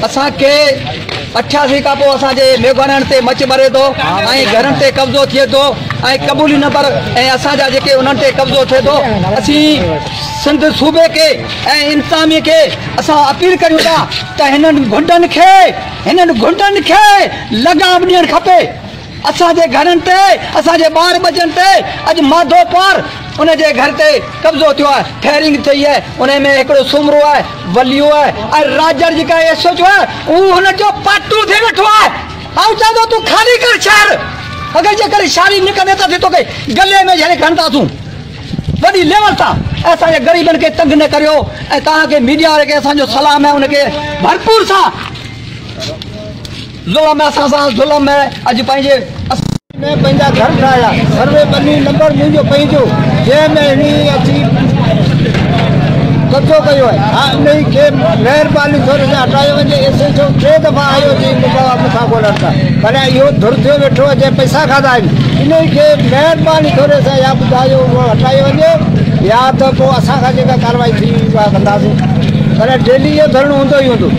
असा के 88 का पो असा जे मेघवानन ते मच भरे तो ऐं घरन ते कब्जो थिए तो ऐं कबूली नंबर ऐं असा जा जेके उन्हनि ते कब्जो थिए तो असी सिंध सूबे के ऐं इंतजामी के असा अपील करियूं था त हिननि गुंडनि खे लगाम ॾियणु खपे। असांजे घरनि ते असांजे ॿार बचनि ते अॼु माधोपुर उन जे घर ते कब्जो थियो आहे, फायरिंग थी है, उन में हिकिड़ो सुमरो है, वलियो है ऐं राजर जेका एसो जो है उहो हुन जो पाटू थी वेठो आहे। ऐं चवंदो तूं खाली कर शहर, अगरि जेकर शारी निकिरंदे त तोखे गले में झले खणंदासूं वॾी लेवल तां। असांजे ग़रीबनि खे तंग न करियो ऐं तव्हांखे मीडिया वारे खे असांजो सलाम आहे, उनखे भरपूर सां ज़ुल्म असां सां ज़ुल्म है। अॼु पंहिंजे में पंहिंजा घर ठाहिया, सर्वे बनी नंबर मुंहिंजो पंहिंजो जंहिंमें हिन अची कब्जो कयो आहे। हा उन खे महिरबानी थोरे सां हटायो वञे। एसएचओ 3 दफ़ा आयो जी मूंखां ॻोल्हण था, पर इहो धुर थियो वेठो आहे जंहिं पैसा खाधा आहिनि। इन खे महिरबानी थोरे सां या ॿुधायो उहो हटायो वञे या त पोइ असांखां जेका कार्रवाई थी उहा कंदासीं, पर डेली इहो धरणो हूंदो ई हूंदो।